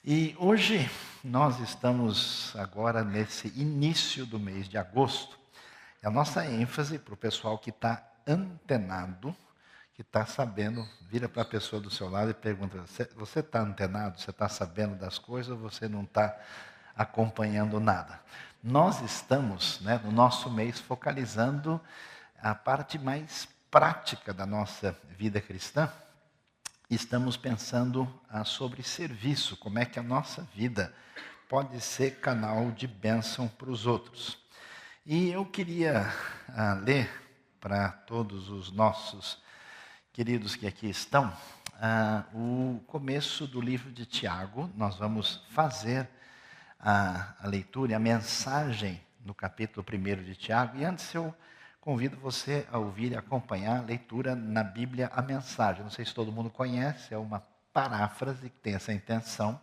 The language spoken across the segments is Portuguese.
E hoje nós estamos agora nesse início do mês de agosto. E a nossa ênfase para o pessoal que está antenado, que está sabendo, vira para a pessoa do seu lado e pergunta: você está antenado? Você está sabendo das coisas ou você não está acompanhando nada? Nós estamos, no nosso mês, focalizando a parte mais prática da nossa vida cristã. Estamos pensando sobre serviço, como é que a nossa vida pode ser canal de bênção para os outros. E eu queria ler para todos os nossos queridos que aqui estão o começo do livro de Tiago. Nós vamos fazer a leitura e a mensagem no capítulo 1 de Tiago. E antes eu convido você a ouvir e acompanhar a leitura na Bíblia, a mensagem. Não sei se todo mundo conhece, é uma paráfrase que tem essa intenção,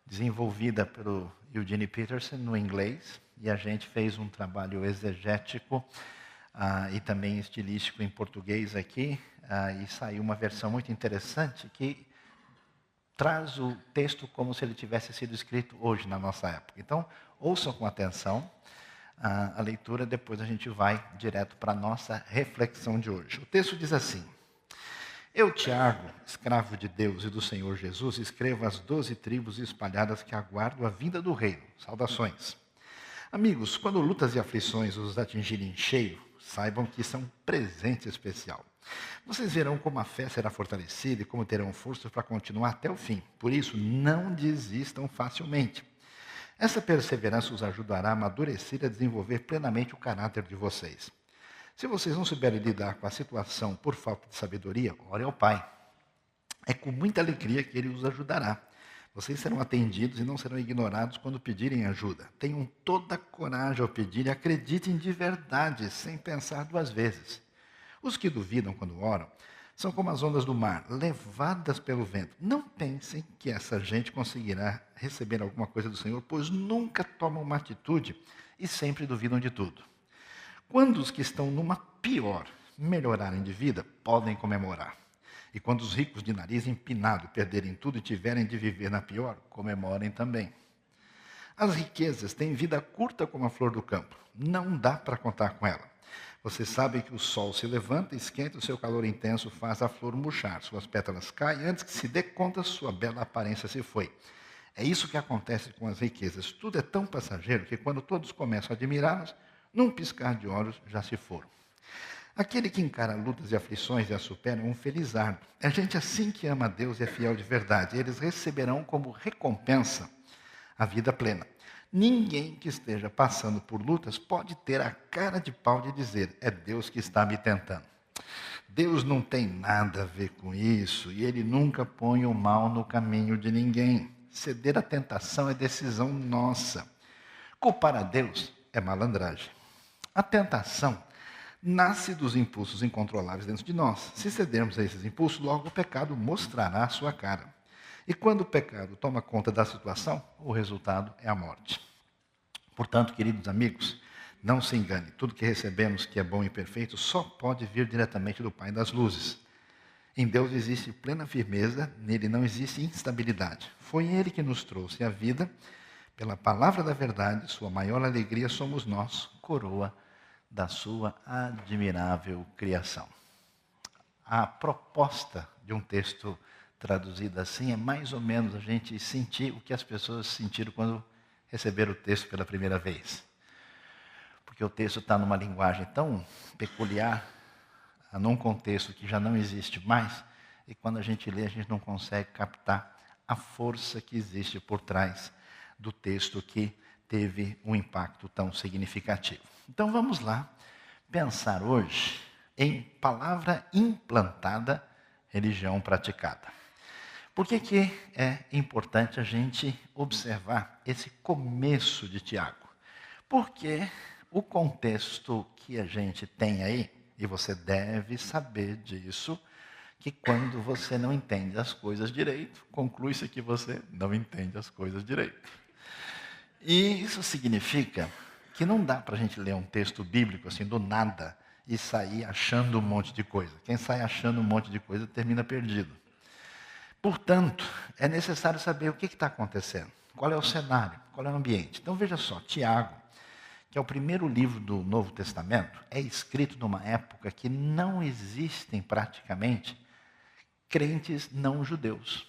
desenvolvida pelo Eugene Peterson no inglês, e a gente fez um trabalho exegético e também estilístico em português aqui, e saiu uma versão muito interessante que traz o texto como se ele tivesse sido escrito hoje, na nossa época. Então, ouçam com atenção a leitura, depois a gente vai direto para a nossa reflexão de hoje. O texto diz assim: Eu, Tiago, escravo de Deus e do Senhor Jesus, escrevo às 12 tribos espalhadas que aguardam a vinda do reino. Saudações. Amigos, quando lutas e aflições os atingirem em cheio, saibam que isso é um presente especial. Vocês verão como a fé será fortalecida e como terão forças para continuar até o fim. Por isso, não desistam facilmente. Essa perseverança os ajudará a amadurecer e a desenvolver plenamente o caráter de vocês. Se vocês não souberem lidar com a situação por falta de sabedoria, ore ao Pai. É com muita alegria que Ele os ajudará. Vocês serão atendidos e não serão ignorados quando pedirem ajuda. Tenham toda a coragem ao pedir e acreditem de verdade, sem pensar duas vezes. Os que duvidam quando oram são como as ondas do mar, levadas pelo vento. Não pensem que essa gente conseguirá receber alguma coisa do Senhor, pois nunca tomam uma atitude e sempre duvidam de tudo. Quando os que estão numa pior melhorarem de vida, podem comemorar. E quando os ricos de nariz empinado perderem tudo e tiverem de viver na pior, comemorem também. As riquezas têm vida curta como a flor do campo. Não dá para contar com ela. Vocês sabem que o sol se levanta, esquenta, o seu calor intenso faz a flor murchar. Suas pétalas caem, antes que se dê conta, sua bela aparência se foi. É isso que acontece com as riquezas. Tudo é tão passageiro que quando todos começam a admirá-las, num piscar de olhos já se foram. Aquele que encara lutas e aflições e as supera é um felizardo. É gente assim que ama a Deus e é fiel de verdade. Eles receberão como recompensa a vida plena. Ninguém que esteja passando por lutas pode ter a cara de pau de dizer: é Deus que está me tentando. Deus não tem nada a ver com isso e Ele nunca põe o mal no caminho de ninguém. Ceder à tentação é decisão nossa. Culpar a Deus é malandragem. A tentação nasce dos impulsos incontroláveis dentro de nós. Se cedermos a esses impulsos, logo o pecado mostrará a sua cara. E quando o pecado toma conta da situação, o resultado é a morte. Portanto, queridos amigos, não se engane. Tudo que recebemos que é bom e perfeito só pode vir diretamente do Pai das luzes. Em Deus existe plena firmeza, nele não existe instabilidade. Foi Ele que nos trouxe a vida. Pela palavra da verdade, sua maior alegria somos nós, coroa da sua admirável criação. A proposta de um texto traduzido assim é mais ou menos a gente sentir o que as pessoas sentiram quando receberam o texto pela primeira vez. Porque o texto está numa linguagem tão peculiar, num contexto que já não existe mais, e quando a gente lê, a gente não consegue captar a força que existe por trás do texto que teve um impacto tão significativo. Então vamos lá pensar hoje em palavra implantada, religião praticada. Por que é importante a gente observar esse começo de Tiago? Porque o contexto que a gente tem aí, e você deve saber disso, que quando você não entende as coisas direito, conclui-se que você não entende as coisas direito. E isso significa que não dá para a gente ler um texto bíblico assim do nada e sair achando um monte de coisa. Quem sai achando um monte de coisa termina perdido. Portanto, é necessário saber o que está acontecendo, qual é o cenário, qual é o ambiente. Então veja só, Tiago, que é o primeiro livro do Novo Testamento, é escrito numa época que não existem praticamente crentes não judeus.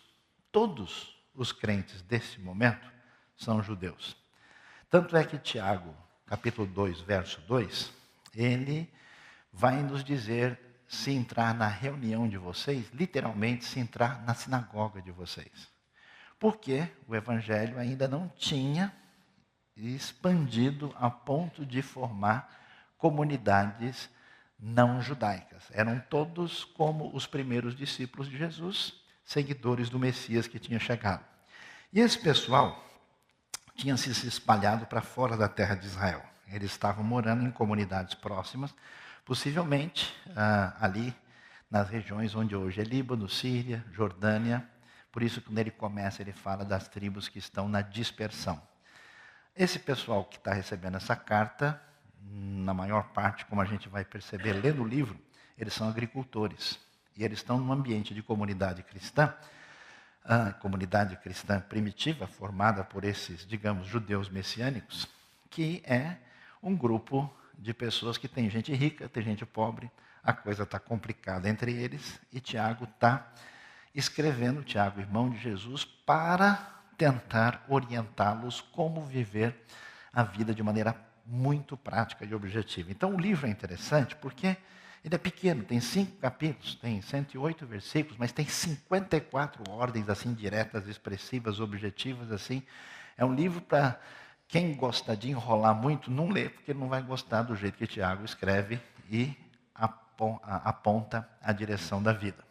Todos os crentes desse momento são judeus. Tanto é que Tiago, capítulo 2, verso 2, ele vai nos dizer se entrar na reunião de vocês, literalmente se entrar na sinagoga de vocês. Porque o evangelho ainda não tinha expandido a ponto de formar comunidades não judaicas. Eram todos como os primeiros discípulos de Jesus, seguidores do Messias que tinha chegado. E esse pessoal tinha se espalhado para fora da terra de Israel. Eles estavam morando em comunidades próximas, possivelmente ali nas regiões onde hoje é Líbano, Síria, Jordânia. Por isso, quando ele começa, ele fala das tribos que estão na dispersão. Esse pessoal que está recebendo essa carta, na maior parte, como a gente vai perceber lendo o livro, eles são agricultores. E eles estão num ambiente de comunidade cristã primitiva, formada por esses, digamos, judeus messiânicos, que é um grupo de pessoas que tem gente rica, tem gente pobre, a coisa está complicada entre eles, e Tiago está escrevendo, Tiago, irmão de Jesus, para tentar orientá-los como viver a vida de maneira muito prática e objetiva. Então o livro é interessante porque ele é pequeno, tem 5 capítulos, tem 108 versículos, mas tem 54 ordens assim diretas, expressivas, objetivas assim. É um livro para quem gosta de enrolar muito, não lê, porque não vai gostar do jeito que Tiago escreve e aponta a direção da vida.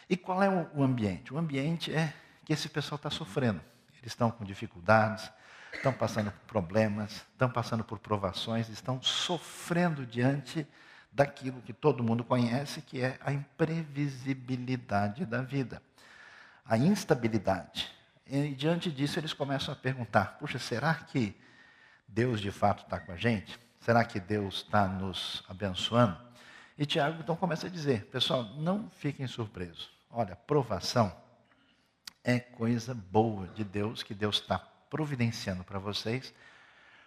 E qual é o ambiente? O ambiente é que esse pessoal está sofrendo. Eles estão com dificuldades, estão passando por problemas, estão passando por provações, estão sofrendo diante daquilo que todo mundo conhece, que é a imprevisibilidade da vida, a instabilidade. E diante disso eles começam a perguntar, puxa, será que Deus de fato está com a gente? Será que Deus está nos abençoando? E Tiago então começa a dizer, pessoal, não fiquem surpresos. Olha, provação é coisa boa de Deus, que Deus está providenciando para vocês,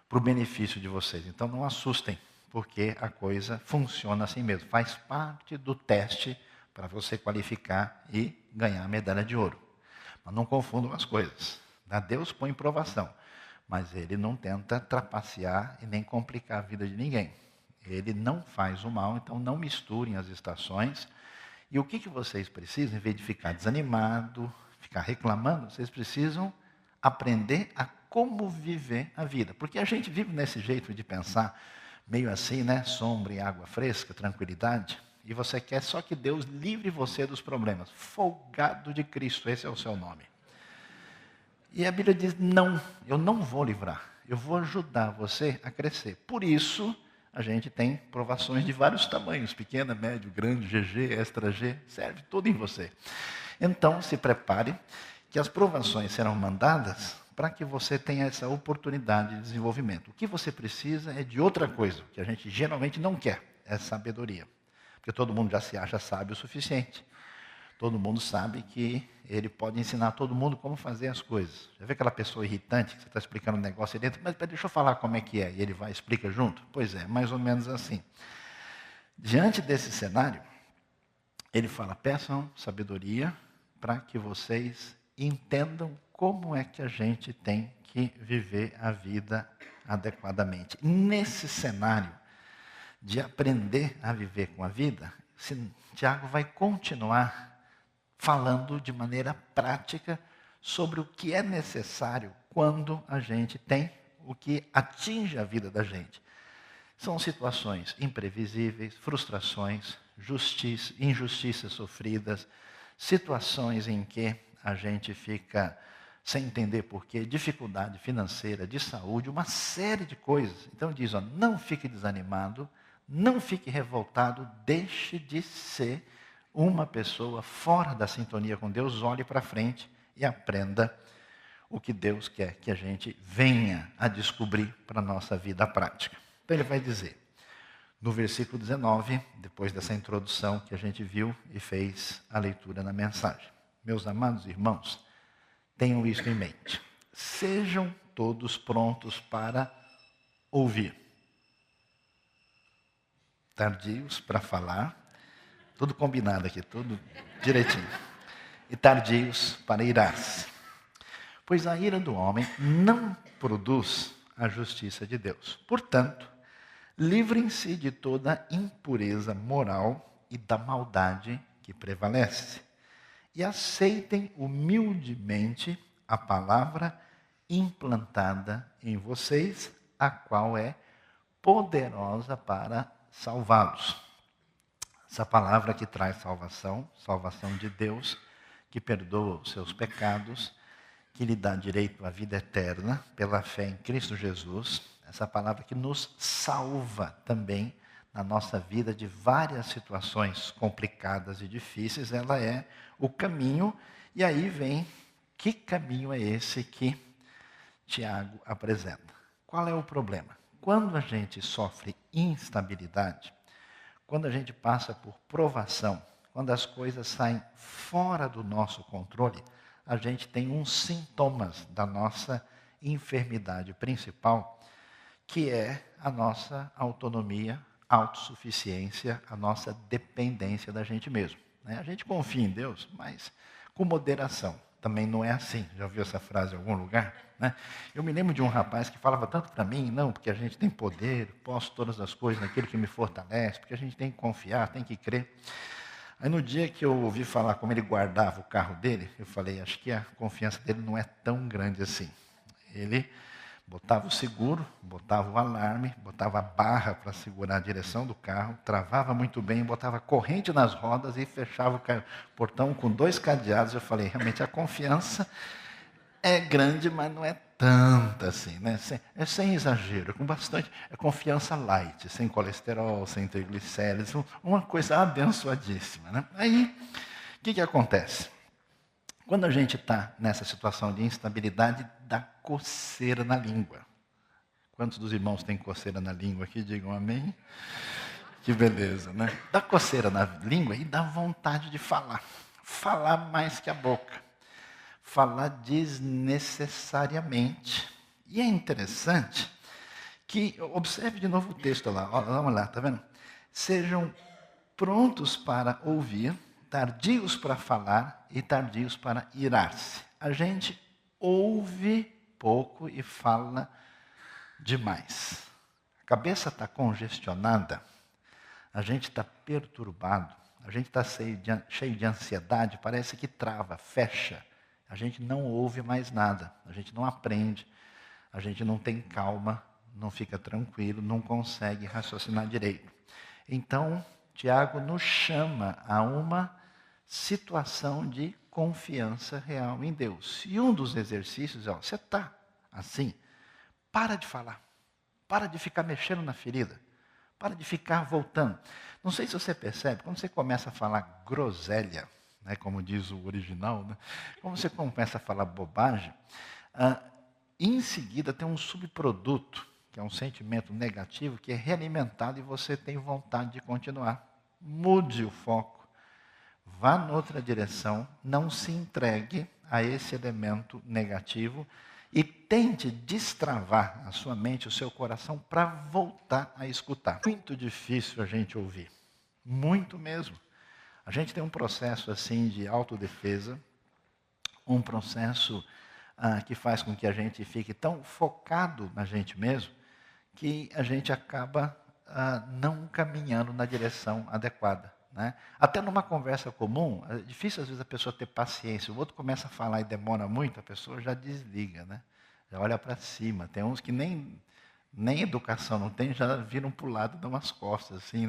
para o benefício de vocês. Então não assustem, porque a coisa funciona assim mesmo. Faz parte do teste para você qualificar e ganhar a medalha de ouro. Mas não confundam as coisas. Deus põe provação, mas Ele não tenta trapacear e nem complicar a vida de ninguém. Ele não faz o mal, então não misturem as estações. E o que vocês precisam, em vez de ficar desanimado, ficar reclamando, vocês precisam aprender a como viver a vida. Porque a gente vive nesse jeito de pensar, meio assim, né? Sombra e água fresca, tranquilidade. E você quer só que Deus livre você dos problemas. Folgado de Cristo, esse é o seu nome. E a Bíblia diz, não, eu não vou livrar. Eu vou ajudar você a crescer. Por isso, a gente tem provações de vários tamanhos. Pequena, médio, grande, GG, extra G. Serve tudo em você. Então, se prepare que as provações serão mandadas para que você tenha essa oportunidade de desenvolvimento. O que você precisa é de outra coisa, que a gente geralmente não quer, é sabedoria. Porque todo mundo já se acha sábio o suficiente. Todo mundo sabe que ele pode ensinar todo mundo como fazer as coisas. Já vê aquela pessoa irritante que você está explicando um negócio aí dentro, mas deixa eu falar como é que é, e ele vai e explica junto? Pois é, mais ou menos assim. Diante desse cenário, ele fala, peçam sabedoria para que vocês entendam como é que a gente tem que viver a vida adequadamente. Nesse cenário de aprender a viver com a vida, Tiago vai continuar falando de maneira prática sobre o que é necessário quando a gente tem o que atinge a vida da gente. São situações imprevisíveis, frustrações, injustiças sofridas, situações em que a gente fica sem entender porquê, dificuldade financeira, de saúde, uma série de coisas. Então diz, não fique desanimado, não fique revoltado, deixe de ser uma pessoa fora da sintonia com Deus, olhe para frente e aprenda o que Deus quer que a gente venha a descobrir para a nossa vida prática. Então ele vai dizer, no versículo 19, depois dessa introdução que a gente viu e fez a leitura na mensagem. Meus amados irmãos, tenham isso em mente. Sejam todos prontos para ouvir. Tardios para falar, tudo combinado aqui, tudo direitinho. E tardios para irar-se. Pois a ira do homem não produz a justiça de Deus. Portanto, livrem-se de toda impureza moral e da maldade que prevalece. E aceitem humildemente a palavra implantada em vocês, a qual é poderosa para salvá-los. Essa palavra que traz salvação, salvação de Deus, que perdoa os seus pecados, que lhe dá direito à vida eterna pela fé em Cristo Jesus. Essa palavra que nos salva também na nossa vida de várias situações complicadas e difíceis, ela é o caminho. E aí vem, que caminho é esse que Tiago apresenta? Qual é o problema? Quando a gente sofre instabilidade, quando a gente passa por provação, quando as coisas saem fora do nosso controle, a gente tem uns sintomas da nossa enfermidade principal, que é a nossa autonomia, autossuficiência, a nossa dependência da gente mesmo. A gente confia em Deus, mas com moderação. Também não é assim. Já ouviu essa frase em algum lugar? Eu me lembro de um rapaz que falava tanto para mim, não, porque a gente tem poder, posso todas as coisas naquele que me fortalece, porque a gente tem que confiar, tem que crer. Aí no dia que eu ouvi falar como ele guardava o carro dele, eu falei, acho que a confiança dele não é tão grande assim. Ele botava o seguro, botava o alarme, botava a barra para segurar a direção do carro, travava muito bem, botava corrente nas rodas e fechava o portão com 2 cadeados. Eu falei, realmente a confiança é grande, mas não é tanta assim, né? É sem exagero, com bastante, é confiança light, sem colesterol, sem triglicéridos, uma coisa abençoadíssima, né? Aí, o que acontece? Quando a gente está nessa situação de instabilidade, dá coceira na língua. Quantos dos irmãos têm coceira na língua aqui? Digam amém. Que beleza, né? Dá coceira na língua e dá vontade de falar. Falar mais que a boca. Falar desnecessariamente. E é interessante que, observe de novo o texto lá, vamos lá, tá vendo? Sejam prontos para ouvir, tardios para falar e tardios para irar-se. A gente ouve pouco e fala demais. A cabeça está congestionada, a gente está perturbado, a gente está cheio de ansiedade, parece que trava, fecha. A gente não ouve mais nada, a gente não aprende, a gente não tem calma, não fica tranquilo, não consegue raciocinar direito. Então, Tiago nos chama a uma situação de confiança real em Deus. E um dos exercícios é, você está assim, para de falar, para de ficar mexendo na ferida, para de ficar voltando. Não sei se você percebe, quando você começa a falar groselha, como diz o original, quando você começa a falar bobagem, em seguida tem um subproduto, que é um sentimento negativo, que é realimentado e você tem vontade de continuar. Mude o foco, vá noutra direção, não se entregue a esse elemento negativo e tente destravar a sua mente, o seu coração, para voltar a escutar. Muito difícil a gente ouvir, muito mesmo. A gente tem um processo assim de autodefesa, um processo que faz com que a gente fique tão focado na gente mesmo, que a gente acaba não caminhando na direção adequada. Até numa conversa comum, é difícil às vezes a pessoa ter paciência. O outro começa a falar e demora muito, a pessoa já desliga, já olha para cima. Tem uns que nem educação não tem, já viram para o lado e dão umas costas, assim,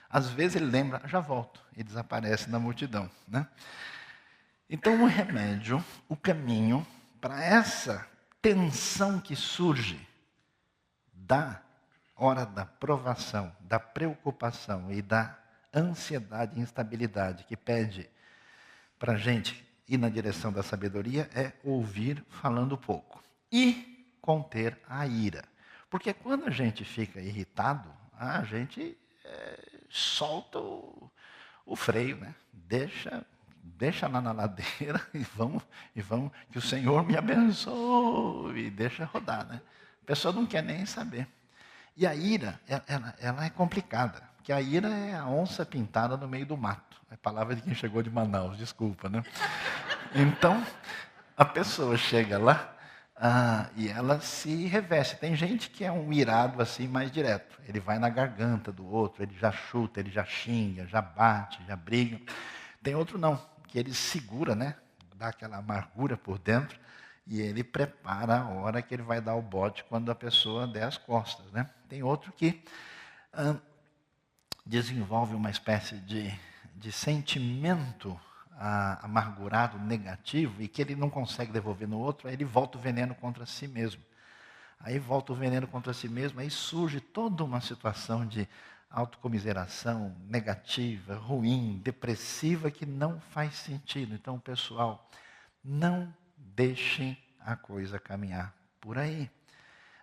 Às vezes ele lembra, já volto, e desaparece na multidão. Então o remédio, o caminho para essa tensão que surge da hora da provação, da preocupação e da ansiedade e instabilidade que pede para a gente ir na direção da sabedoria é ouvir falando pouco e conter a ira. Porque quando a gente fica irritado, a gente solta o freio, deixa deixa lá na ladeira e vamos, que o Senhor me abençoe, e deixa rodar, né? A pessoa não quer nem saber. E a ira, ela é complicada, porque a ira é a onça pintada no meio do mato. É a palavra de quem chegou de Manaus, desculpa, né? Então, a pessoa chega lá e ela se reveste. Tem gente que é um irado assim mais direto. Ele vai na garganta do outro, ele já chuta, ele já xinga, já bate, já briga. Tem outro não, que ele segura, né? Dá aquela amargura por dentro e ele prepara a hora que ele vai dar o bote quando a pessoa der as costas, né? Tem outro que desenvolve uma espécie de sentimento amargurado, negativo, e que ele não consegue devolver no outro, aí ele volta o veneno contra si mesmo. Aí volta o veneno contra si mesmo, aí surge toda uma situação de autocomiseração negativa, ruim, depressiva, que não faz sentido. Então, pessoal, não deixem a coisa caminhar por aí.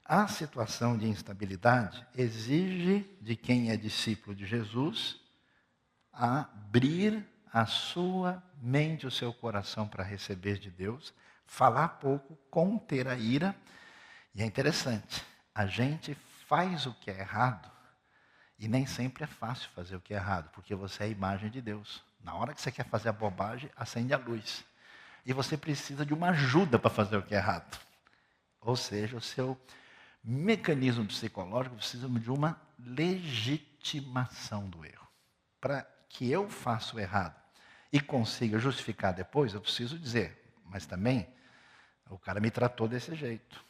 A situação de instabilidade exige de quem é discípulo de Jesus abrir a sua mente, o seu coração para receber de Deus, falar pouco, conter a ira. E é interessante, a gente faz o que é errado e nem sempre é fácil fazer o que é errado, porque você é a imagem de Deus. Na hora que você quer fazer a bobagem, acende a luz. E você precisa de uma ajuda para fazer o que é errado. Ou seja, o seu mecanismo psicológico precisa de uma legitimação do erro. Para que eu faça o errado e consiga justificar depois, eu preciso dizer, mas também o cara me tratou desse jeito.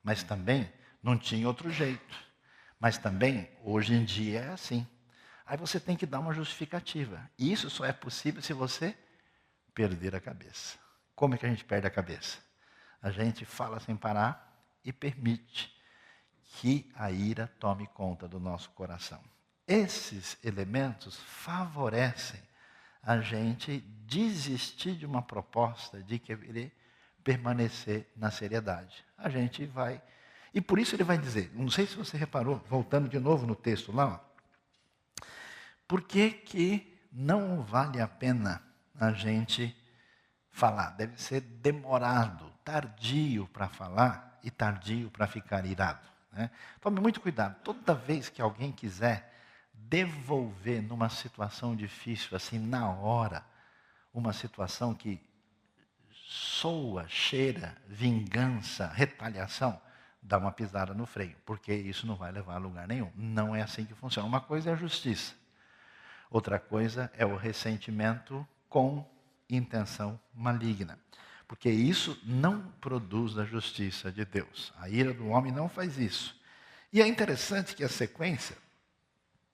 Mas também não tinha outro jeito. Mas também, hoje em dia é assim. Aí você tem que dar uma justificativa. E isso só é possível se você perder a cabeça. Como é que a gente perde a cabeça? A gente fala sem parar e permite que a ira tome conta do nosso coração. Esses elementos favorecem a gente desistir de uma proposta de querer permanecer na seriedade. A gente vai... E por isso ele vai dizer, não sei se você reparou, voltando de novo no texto lá, por que não vale a pena a gente falar? Deve ser demorado, tardio para falar e tardio para ficar irado. Né? Tome muito cuidado, toda vez que alguém quiser devolver numa situação difícil, assim, na hora, uma situação que soa, cheira, vingança, retaliação, dá uma pisada no freio, porque isso não vai levar a lugar nenhum. Não é assim que funciona. Uma coisa é a justiça, outra coisa é o ressentimento com intenção maligna, porque isso não produz a justiça de Deus. A ira do homem não faz isso. E é interessante que a sequência,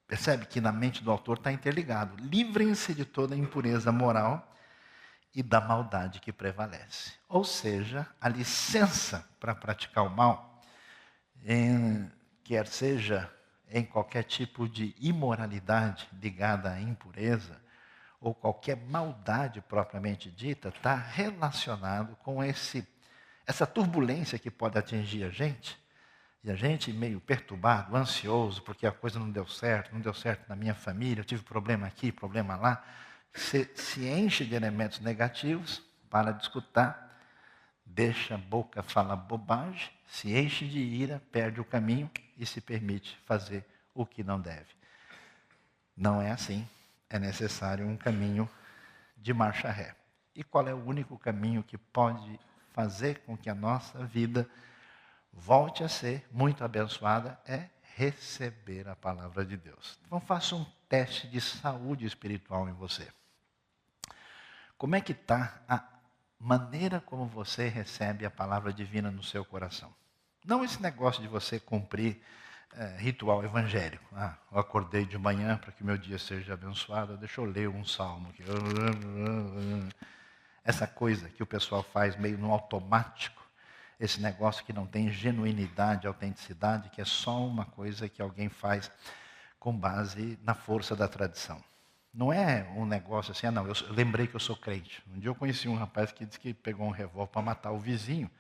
percebe que na mente do autor está interligado. Livrem-se de toda impureza moral e da maldade que prevalece. Ou seja, a licença para praticar o mal, quer seja em qualquer tipo de imoralidade ligada à impureza, ou qualquer maldade propriamente dita, está relacionado com essa turbulência que pode atingir a gente, e a gente meio perturbado, ansioso, porque a coisa não deu certo na minha família, eu tive problema aqui, problema lá. Você se enche de elementos negativos, para de escutar, deixa a boca falar bobagem, se enche de ira, perde o caminho e se permite fazer o que não deve. Não é assim, é necessário um caminho de marcha ré. E qual é o único caminho que pode fazer com que a nossa vida volte a ser muito abençoada? É receber a palavra de Deus. Então faça um teste de saúde espiritual em você. Como é que está a maneira como você recebe a palavra divina no seu coração? Não esse negócio de você cumprir ritual evangélico. Eu acordei de manhã para que meu dia seja abençoado, deixa eu ler um salmo aqui. Essa coisa que o pessoal faz meio no automático, esse negócio que não tem genuinidade, autenticidade, que é só uma coisa que alguém faz com base na força da tradição. Não é um negócio assim, não, eu lembrei que eu sou crente. Um dia eu conheci um rapaz que disse que pegou um revólver para matar o vizinho,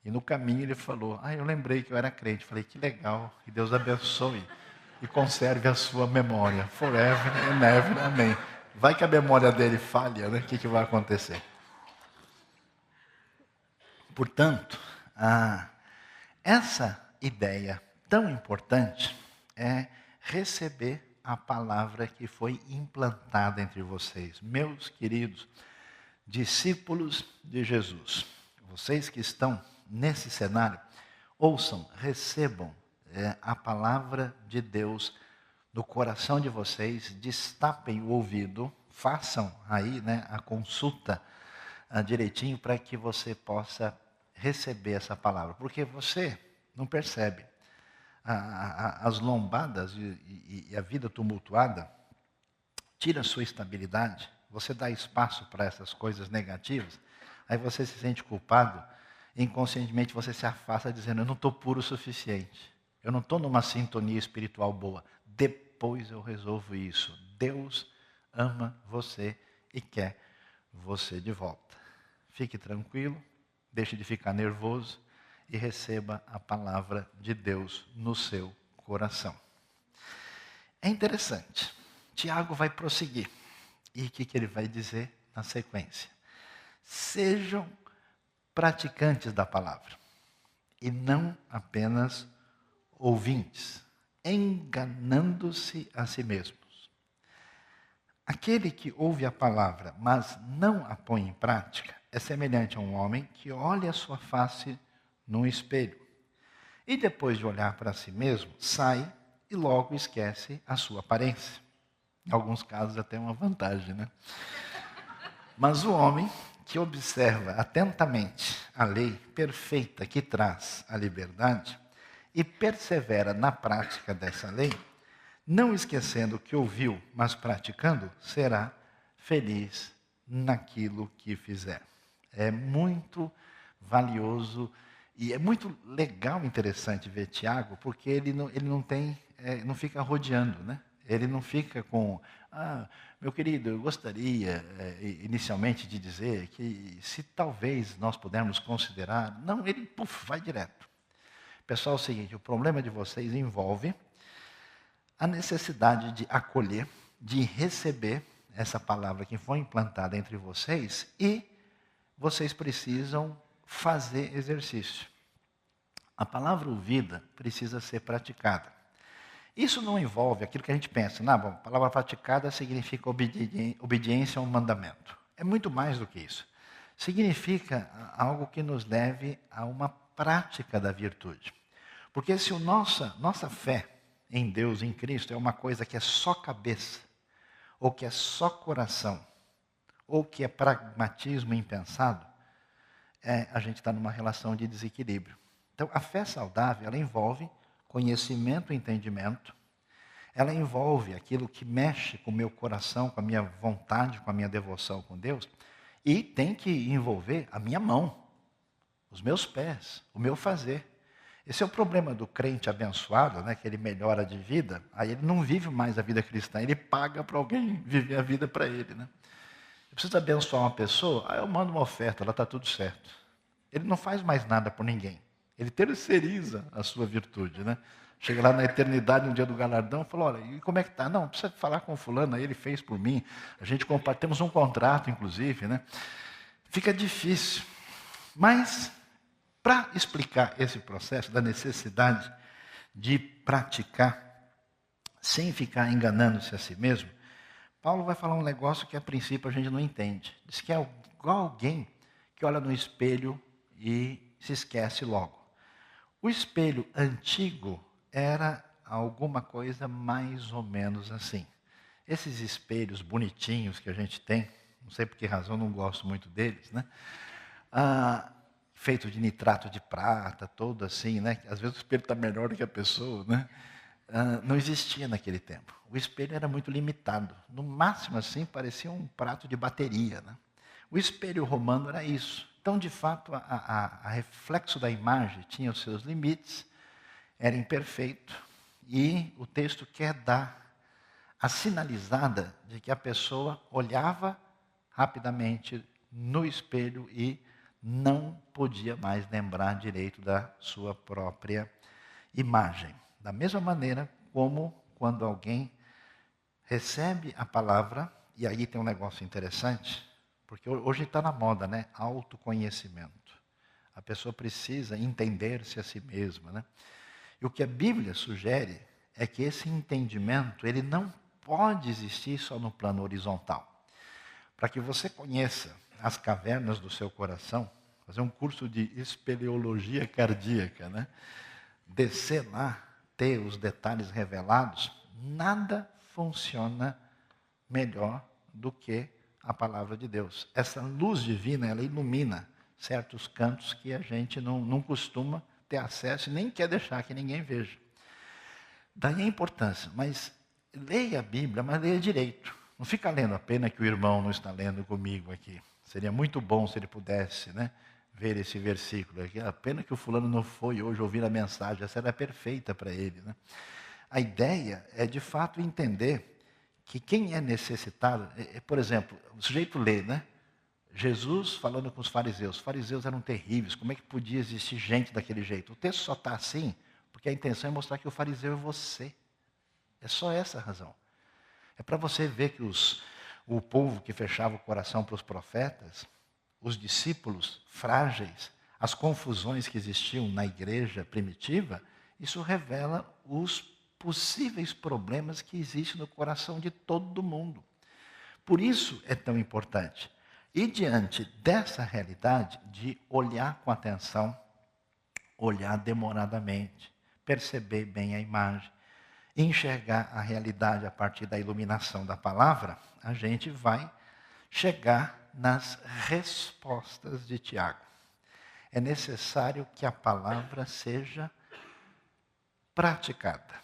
e no caminho ele falou, eu lembrei que eu era crente. Falei, que legal, que Deus abençoe e conserve a sua memória, forever and ever, amém. Vai que a memória dele falha, né? O que vai acontecer? Portanto, essa ideia tão importante é receber a palavra que foi implantada entre vocês. Meus queridos discípulos de Jesus, vocês que estão nesse cenário, ouçam, recebam a palavra de Deus no coração de vocês, destapem o ouvido, façam aí a consulta direitinho para que você possa receber essa palavra. Porque você não percebe. As lombadas e a vida tumultuada tira a sua estabilidade. Você dá espaço para essas coisas negativas, aí você se sente culpado, inconscientemente você se afasta dizendo, eu não estou puro o suficiente, eu não estou numa sintonia espiritual boa, depois eu resolvo isso. Deus ama você e quer você de volta. Fique tranquilo, deixe de ficar nervoso e receba a palavra de Deus no seu coração. É interessante, Tiago vai prosseguir. E o que ele vai dizer na sequência? Sejam praticantes da palavra e não apenas ouvintes, enganando-se a si mesmos. Aquele que ouve a palavra, mas não a põe em prática, é semelhante a um homem que olha a sua face num espelho e depois de olhar para si mesmo, sai e logo esquece a sua aparência. Em alguns casos até uma vantagem, né? Mas o homem que observa atentamente a lei perfeita que traz a liberdade e persevera na prática dessa lei, não esquecendo o que ouviu, mas praticando, será feliz naquilo que fizer. É muito valioso e é muito legal, interessante ver Tiago, porque ele não fica rodeando, né? Ele não fica com, meu querido, eu gostaria inicialmente de dizer que se talvez nós pudermos considerar, não, ele vai direto. Pessoal, é o seguinte, o problema de vocês envolve a necessidade de acolher, de receber essa palavra que foi implantada entre vocês e vocês precisam fazer exercício. A palavra ouvida precisa ser praticada. Isso não envolve aquilo que a gente pensa, a palavra praticada significa obediência a um mandamento. É muito mais do que isso. Significa algo que nos leve a uma prática da virtude. Porque se nossa fé em Deus, em Cristo, é uma coisa que é só cabeça, ou que é só coração, ou que é pragmatismo impensado, a gente está numa relação de desequilíbrio. Então, a fé saudável, ela envolve conhecimento e entendimento, ela envolve aquilo que mexe com o meu coração, com a minha vontade, com a minha devoção com Deus, e tem que envolver a minha mão, os meus pés, o meu fazer. Esse é o problema do crente abençoado, que ele melhora de vida, aí ele não vive mais a vida cristã, ele paga para alguém viver a vida para ele. Eu preciso abençoar uma pessoa, eu mando uma oferta, ela está tudo certo. Ele não faz mais nada por ninguém. Ele terceiriza a sua virtude, Chega lá na eternidade, no dia do galardão, fala, olha, e como é que está? Não, precisa falar com fulano, ele fez por mim. A gente temos um contrato, inclusive, Fica difícil. Mas, para explicar esse processo da necessidade de praticar, sem ficar enganando-se a si mesmo, Paulo vai falar um negócio que a princípio a gente não entende. Diz que é igual alguém que olha no espelho e se esquece logo. O espelho antigo era alguma coisa mais ou menos assim. Esses espelhos bonitinhos que a gente tem, não sei por que razão, não gosto muito deles, feito de nitrato de prata, todo assim, Às vezes o espelho está melhor do que a pessoa, não existia naquele tempo. O espelho era muito limitado. No máximo, assim, parecia um prato de bateria, O espelho romano era isso. Então, de fato, a reflexo da imagem tinha os seus limites, era imperfeito, e o texto quer dar a sinalizada de que a pessoa olhava rapidamente no espelho e não podia mais lembrar direito da sua própria imagem. Da mesma maneira como quando alguém recebe a palavra E aí tem um negócio interessante, porque hoje está na moda, né? Autoconhecimento. A pessoa precisa entender-se a si mesma, né? E o que a Bíblia sugere é que esse entendimento, ele não pode existir só no plano horizontal. Para que você conheça as cavernas do seu coração, fazer um curso de espeleologia cardíaca, né? Descer lá, ter os detalhes revelados, nada funciona melhor do que a palavra de Deus. Essa luz divina, ela ilumina certos cantos que a gente não costuma ter acesso e nem quer deixar que ninguém veja. Daí a importância, mas leia a Bíblia, mas leia direito. Não fica lendo a pena que o irmão não está lendo comigo aqui. Seria muito bom se ele pudesse, né, ver esse versículo aqui. A pena que o fulano não foi hoje ouvir a mensagem, essa era perfeita para ele, né? A ideia é, de fato, entender que quem é necessitado, por exemplo, o sujeito lê, né? Jesus falando com os fariseus eram terríveis, como é que podia existir gente daquele jeito? O texto só está assim, porque a intenção é mostrar que o fariseu é você. É só essa a razão. É para você ver que o povo que fechava o coração para os profetas, os discípulos frágeis, as confusões que existiam na igreja primitiva, isso revela os possíveis problemas que existem no coração de todo mundo. Por isso é tão importante. E diante dessa realidade de olhar com atenção, olhar demoradamente, perceber bem a imagem, enxergar a realidade a partir da iluminação da palavra, a gente vai chegar nas respostas de Tiago. É necessário que a palavra seja praticada.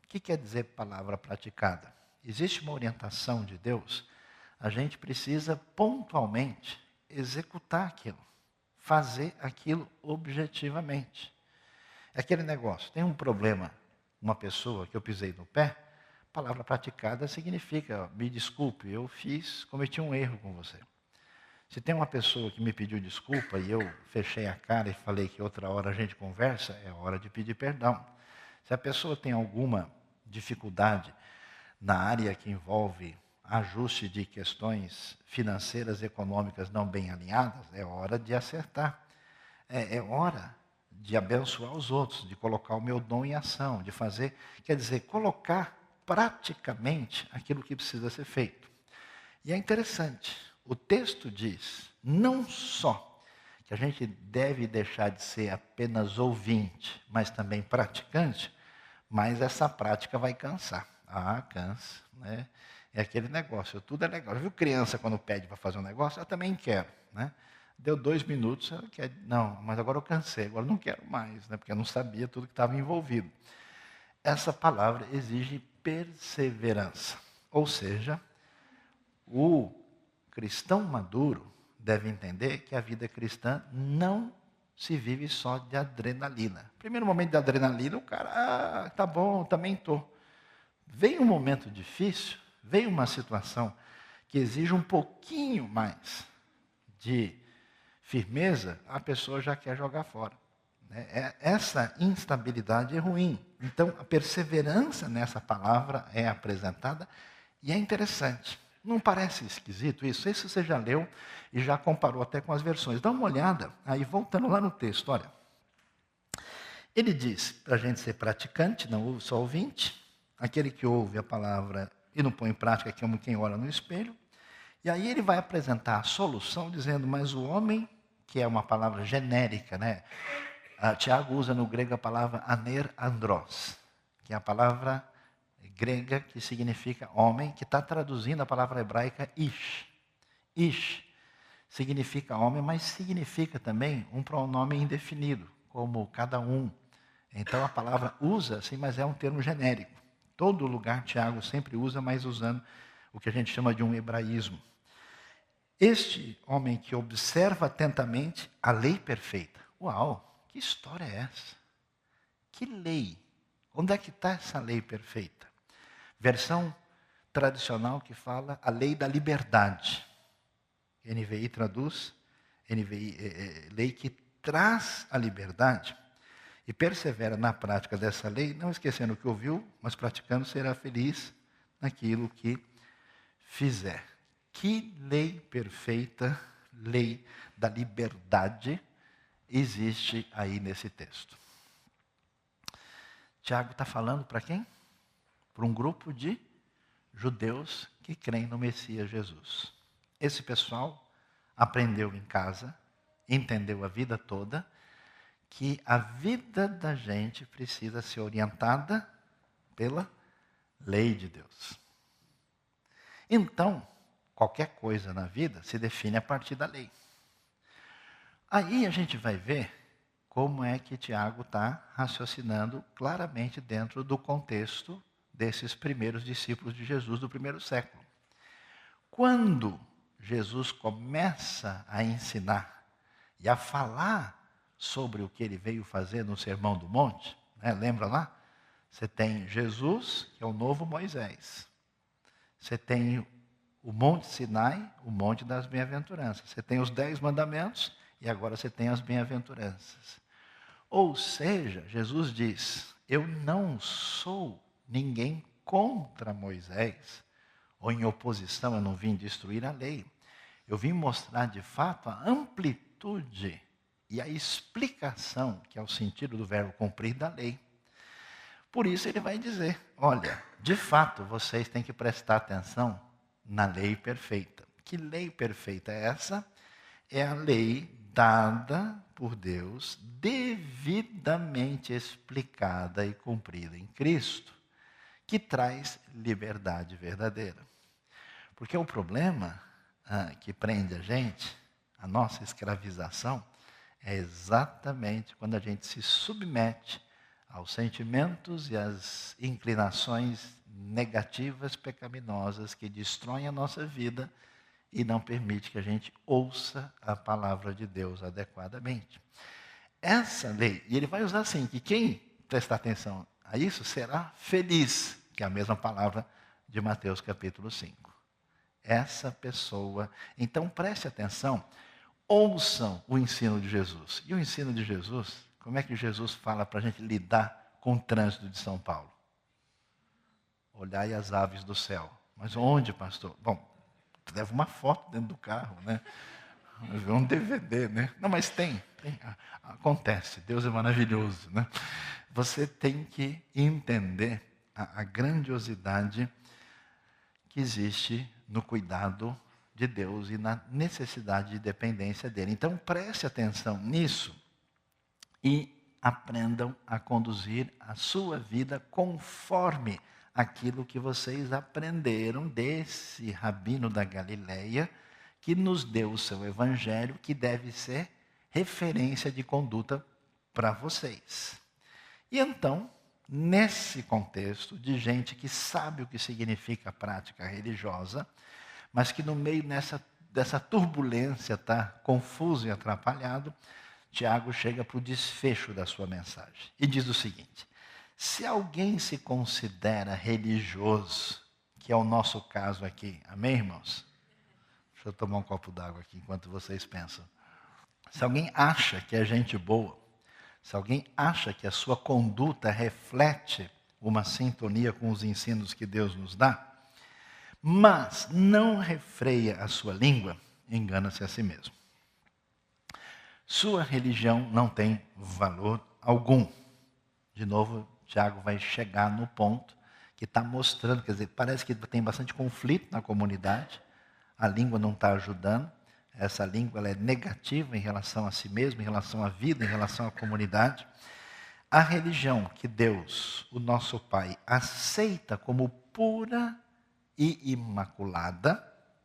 O que quer dizer palavra praticada? Existe uma orientação de Deus, a gente precisa pontualmente executar aquilo, fazer aquilo objetivamente. É aquele negócio, tem um problema, uma pessoa que eu pisei no pé, palavra praticada significa, me desculpe, eu cometi um erro com você. Se tem uma pessoa que me pediu desculpa e eu fechei a cara e falei que outra hora a gente conversa, é hora de pedir perdão. Se a pessoa tem alguma dificuldade na área que envolve ajuste de questões financeiras e econômicas não bem alinhadas, é hora de acertar. É hora de abençoar os outros, de colocar o meu dom em ação, de fazer, quer dizer, colocar praticamente aquilo que precisa ser feito. E é interessante, o texto diz, não só que a gente deve deixar de ser apenas ouvinte, mas também praticante, mas essa prática vai cansar. Cansa, né? É aquele negócio, tudo é legal. Viu criança quando pede para fazer um negócio? Eu também quero, né? Deu 2 minutos, ela quer, não, mas agora eu cansei, agora eu não quero mais, né? Porque eu não sabia tudo que estava envolvido. Essa palavra exige perseverança, ou seja, o cristão maduro deve entender que a vida cristã não se vive só de adrenalina. Primeiro momento de adrenalina, o cara, tá bom, também estou. Vem um momento difícil, vem uma situação que exige um pouquinho mais de firmeza, a pessoa já quer jogar fora. Essa instabilidade é ruim. Então, a perseverança nessa palavra é apresentada e é interessante. Não parece esquisito isso? Isso você já leu e já comparou até com as versões. Dá uma olhada, aí voltando lá no texto, olha. Ele diz para a gente ser praticante, não só ouvinte, aquele que ouve a palavra e não põe em prática, que é quem olha no espelho. E aí ele vai apresentar a solução dizendo, mas o homem, que é uma palavra genérica, né? Tiago usa no grego a palavra aner-andros, que é a palavra grega que significa homem, que está traduzindo a palavra hebraica ish. Ish significa homem, mas significa também um pronome indefinido, como cada um. Então a palavra usa, sim, mas é um termo genérico. Todo lugar Tiago sempre usa, mas usando o que a gente chama de um hebraísmo. Este homem que observa atentamente a lei perfeita. Uau, que história é essa? Que lei? Onde é que está essa lei perfeita? Versão tradicional que fala a lei da liberdade. NVI traduz, lei que traz a liberdade e persevera na prática dessa lei, não esquecendo o que ouviu, mas praticando será feliz naquilo que fizer. Que lei perfeita, lei da liberdade, existe aí nesse texto? Tiago está falando para quem? Para um grupo de judeus que creem no Messias Jesus. Esse pessoal aprendeu em casa, entendeu a vida toda, que a vida da gente precisa ser orientada pela lei de Deus. Então, qualquer coisa na vida se define a partir da lei. Aí a gente vai ver como é que Tiago está raciocinando claramente dentro do contexto desses primeiros discípulos de Jesus do primeiro século. Quando Jesus começa a ensinar e a falar sobre o que ele veio fazer no Sermão do Monte, né? Lembra lá? Você tem Jesus, que é o novo Moisés. Você tem o Monte Sinai, o Monte das Bem-aventuranças. Você tem os 10 mandamentos e agora você tem as bem-aventuranças. Ou seja, Jesus diz, eu não sou ninguém contra Moisés, ou em oposição, eu não vim destruir a lei. Eu vim mostrar de fato a amplitude e a explicação, que é o sentido do verbo cumprir da lei. Por isso ele vai dizer, olha, de fato vocês têm que prestar atenção na lei perfeita. Que lei perfeita é essa? É a lei dada por Deus, devidamente explicada e cumprida em Cristo, que traz liberdade verdadeira. Porque o problema que prende a gente, a nossa escravização, é exatamente quando a gente se submete aos sentimentos e às inclinações negativas, pecaminosas, que destroem a nossa vida e não permite que a gente ouça a palavra de Deus adequadamente. Essa lei, e ele vai usar assim, que quem prestar atenção a isso será feliz, que é a mesma palavra de Mateus capítulo 5. Essa pessoa, então preste atenção, ouçam o ensino de Jesus. E o ensino de Jesus, como é que Jesus fala para a gente lidar com o trânsito de São Paulo? Olhai as aves do céu. Mas onde, pastor? Bom, leva uma foto dentro do carro, né? Um DVD, né? Não, mas tem. Acontece, Deus é maravilhoso, né? Você tem que entender a grandiosidade que existe no cuidado de Deus e na necessidade de dependência dele. Então preste atenção nisso e aprendam a conduzir a sua vida conforme aquilo que vocês aprenderam desse rabino da Galileia, que nos deu o seu evangelho, que deve ser referência de conduta para vocês. E então, nesse contexto de gente que sabe o que significa a prática religiosa, mas que no meio dessa turbulência está confuso e atrapalhado, Tiago chega para o desfecho da sua mensagem e diz o seguinte: se alguém se considera religioso, que é o nosso caso aqui, amém, irmãos? Deixa eu tomar um copo d'água aqui enquanto vocês pensam. Se alguém acha que é gente boa, se alguém acha que a sua conduta reflete uma sintonia com os ensinos que Deus nos dá, mas não refreia a sua língua, engana-se a si mesmo. Sua religião não tem valor algum. De novo, Tiago vai chegar no ponto que está mostrando, quer dizer, parece que tem bastante conflito na comunidade, a língua não está ajudando, essa língua ela é negativa em relação a si mesma, em relação à vida, em relação à comunidade. A religião que Deus, o nosso Pai, aceita como pura e imaculada,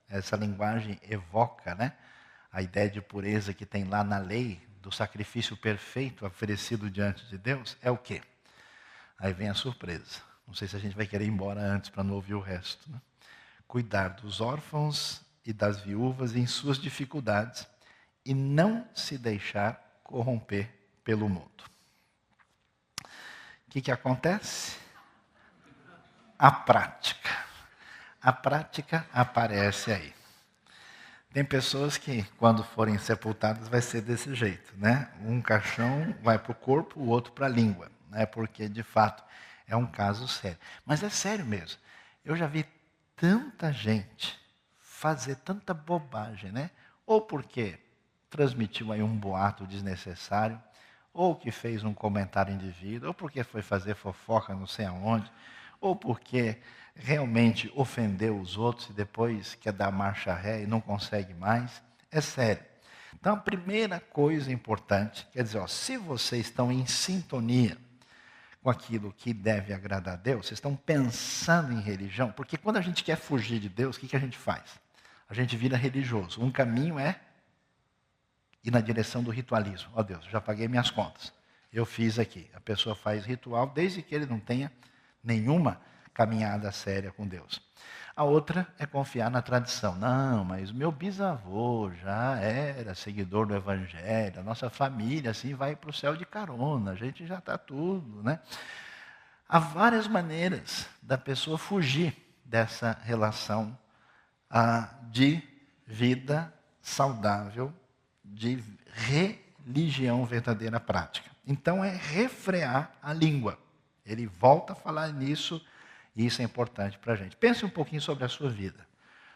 essa linguagem evoca, né, a ideia de pureza que tem lá na lei, do sacrifício perfeito oferecido diante de Deus, é o quê? Aí vem a surpresa. Não sei se a gente vai querer ir embora antes para não ouvir o resto. Né? Cuidar dos órfãos e das viúvas em suas dificuldades e não se deixar corromper pelo mundo. O que acontece? A prática. A prática aparece aí. Tem pessoas que, quando forem sepultadas, vai ser desse jeito, né? Um caixão vai para o corpo, o outro para a língua, né? Porque, de fato, é um caso sério. Mas é sério mesmo. Eu já vi tanta gente fazer tanta bobagem, né? Ou porque transmitiu aí um boato desnecessário, ou que fez um comentário indevido, ou porque foi fazer fofoca não sei aonde, ou porque realmente ofendeu os outros e depois quer dar marcha ré e não consegue mais. É sério. Então, a primeira coisa importante, quer dizer, ó, se vocês estão em sintonia com aquilo que deve agradar a Deus, vocês estão pensando em religião, porque quando a gente quer fugir de Deus, o que a gente faz? A gente vira religioso. Um caminho é ir na direção do ritualismo. Ó Deus, já paguei minhas contas. Eu fiz aqui. A pessoa faz ritual desde que ele não tenha nenhuma caminhada séria com Deus. A outra é confiar na tradição. Não, mas meu bisavô já era seguidor do Evangelho, a nossa família assim vai para o céu de carona, a gente já está tudo, né? Há várias maneiras da pessoa fugir dessa relação de vida saudável, de religião verdadeira prática. Então é refrear a língua. Ele volta a falar nisso e isso é importante para a gente. Pense um pouquinho sobre a sua vida.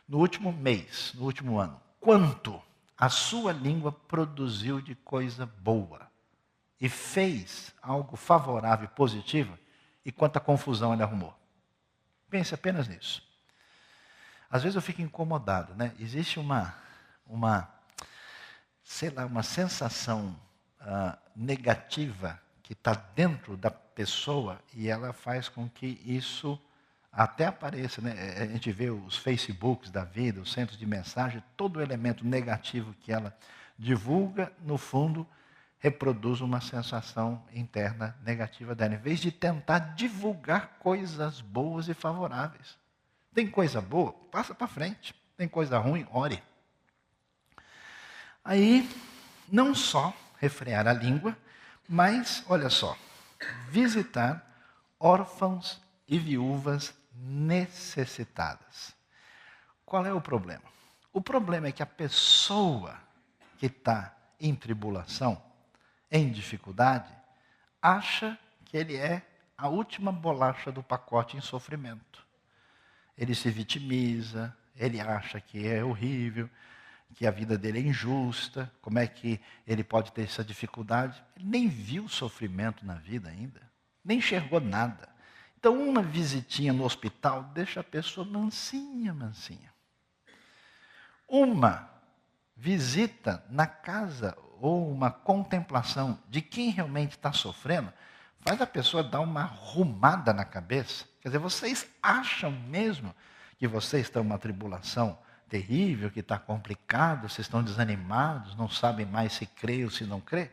No último mês, no último ano, quanto a sua língua produziu de coisa boa e fez algo favorável e positivo e quanta confusão ele arrumou. Pense apenas nisso. Às vezes eu fico incomodado, né? Existe uma sensação negativa que está dentro da pessoa e ela faz com que isso até apareça, né? A gente vê os Facebooks da vida, os centros de mensagem, todo elemento negativo que ela divulga, no fundo, reproduz uma sensação interna negativa dela, em vez de tentar divulgar coisas boas e favoráveis. Tem coisa boa? Passa para frente. Tem coisa ruim? Ore. Aí, não só refrear a língua, mas, olha só, visitar órfãos e viúvas necessitadas. Qual é o problema? O problema é que a pessoa que está em tribulação, em dificuldade, acha que ele é a última bolacha do pacote em sofrimento. Ele se vitimiza, ele acha que é horrível, que a vida dele é injusta, como é que ele pode ter essa dificuldade? Ele nem viu sofrimento na vida ainda, nem enxergou nada. Então, uma visitinha no hospital deixa a pessoa mansinha, mansinha. Uma visita na casa ou uma contemplação de quem realmente está sofrendo faz a pessoa dar uma arrumada na cabeça. Quer dizer, vocês acham mesmo que vocês estão numa tribulação terrível, que está complicado, vocês estão desanimados, não sabem mais se crê ou se não crê?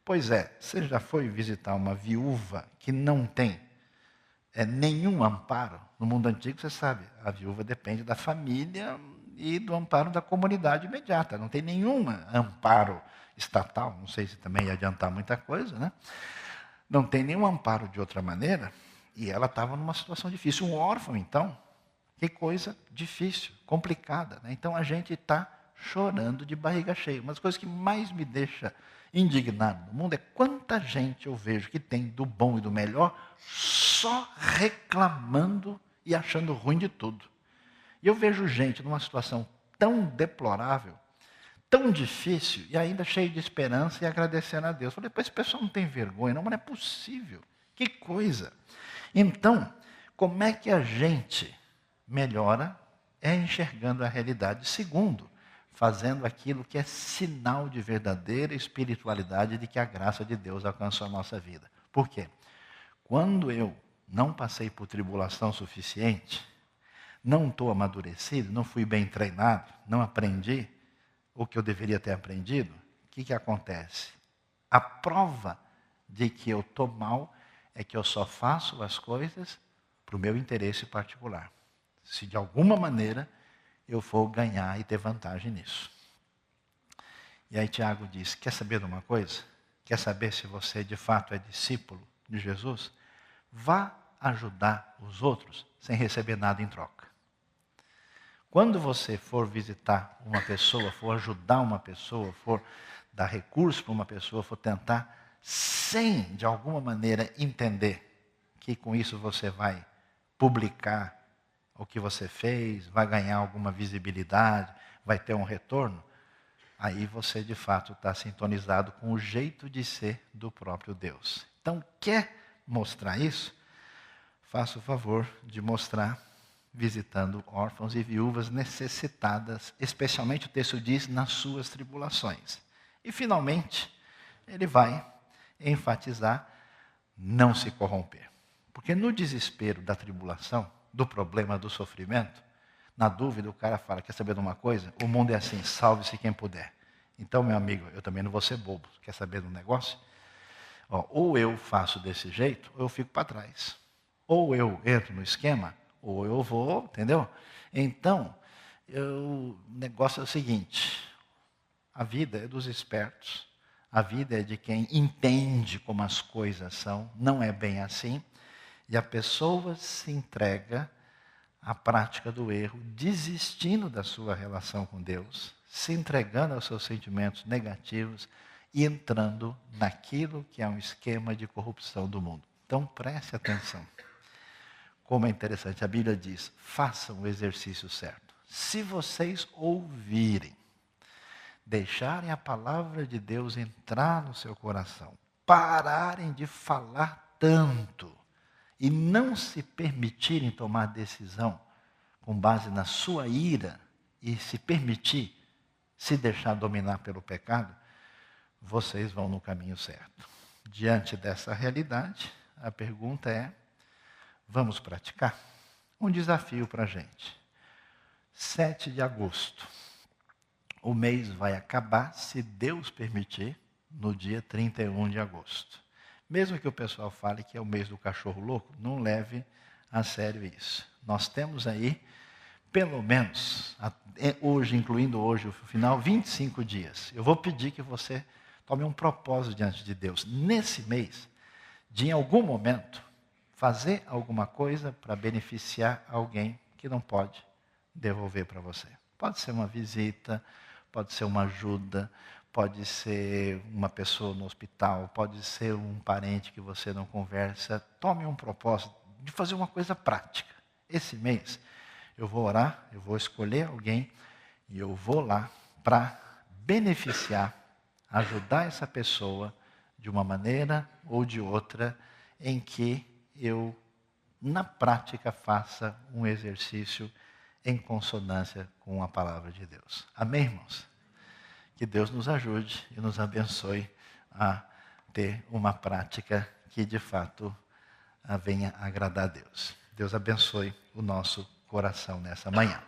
Pois é, você já foi visitar uma viúva que não tem nenhum amparo? No mundo antigo, você sabe, a viúva depende da família e do amparo da comunidade imediata. Não tem nenhum amparo estatal, não sei se também ia adiantar muita coisa, né? Não tem nenhum amparo de outra maneira, e ela estava numa situação difícil. Um órfão, então, que coisa difícil, complicada, né? Então a gente está chorando de barriga cheia. Uma das coisas que mais me deixa indignado no mundo é quanta gente eu vejo que tem do bom e do melhor só reclamando e achando ruim de tudo. E eu vejo gente numa situação tão deplorável, tão difícil, e ainda cheio de esperança e agradecendo a Deus. Eu falei, pois esse pessoal não tem vergonha, não, mas não é possível. Que coisa. Então, como é que a gente melhora? É enxergando a realidade. Segundo, fazendo aquilo que é sinal de verdadeira espiritualidade, de que a graça de Deus alcançou a nossa vida. Por quê? Quando eu não passei por tribulação suficiente, não estou amadurecido, não fui bem treinado, não aprendi o que eu deveria ter aprendido, o que acontece? A prova de que eu estou mal é que eu só faço as coisas para o meu interesse particular. Se de alguma maneira eu for ganhar e ter vantagem nisso. E aí Tiago diz, quer saber de uma coisa? Quer saber se você de fato é discípulo de Jesus? Vá ajudar os outros sem receber nada em troca. Quando você for visitar uma pessoa, for ajudar uma pessoa, for dar recurso para uma pessoa, for tentar, sem de alguma maneira entender que com isso você vai publicar o que você fez, vai ganhar alguma visibilidade, vai ter um retorno, aí você de fato está sintonizado com o jeito de ser do próprio Deus. Então, quer mostrar isso? Faça o favor de mostrar visitando órfãos e viúvas necessitadas, especialmente o texto diz, nas suas tribulações. E finalmente, ele vai enfatizar não se corromper. Porque no desespero da tribulação, do problema, do sofrimento, na dúvida o cara fala, quer saber de uma coisa? O mundo é assim, salve-se quem puder. Então, meu amigo, eu também não vou ser bobo. Quer saber de um negócio? Ou eu faço desse jeito, ou eu fico para trás. Ou eu entro no esquema, ou eu vou, entendeu? Então, o negócio é o seguinte, a vida é dos espertos, a vida é de quem entende como as coisas são, não é bem assim, e a pessoa se entrega à prática do erro, desistindo da sua relação com Deus, se entregando aos seus sentimentos negativos e entrando naquilo que é um esquema de corrupção do mundo. Então preste atenção. Como é interessante, a Bíblia diz, façam o exercício certo. Se vocês ouvirem, deixarem a palavra de Deus entrar no seu coração, pararem de falar tanto e não se permitirem tomar decisão com base na sua ira e se permitir se deixar dominar pelo pecado, vocês vão no caminho certo. Diante dessa realidade, a pergunta é, vamos praticar? Um desafio para a gente. 7 de agosto. O mês vai acabar, se Deus permitir, no dia 31 de agosto. Mesmo que o pessoal fale que é o mês do cachorro louco, não leve a sério isso. Nós temos aí, pelo menos, hoje, incluindo hoje o final, 25 dias. Eu vou pedir que você tome um propósito diante de Deus. Nesse mês, de em algum momento, fazer alguma coisa para beneficiar alguém que não pode devolver para você. Pode ser uma visita, pode ser uma ajuda, pode ser uma pessoa no hospital, pode ser um parente que você não conversa. Tome um propósito de fazer uma coisa prática. Esse mês eu vou orar, eu vou escolher alguém e eu vou lá para beneficiar, ajudar essa pessoa de uma maneira ou de outra em que eu, na prática, faça um exercício em consonância com a palavra de Deus. Amém, irmãos? Que Deus nos ajude e nos abençoe a ter uma prática que, de fato, venha agradar a Deus. Deus abençoe o nosso coração nessa manhã.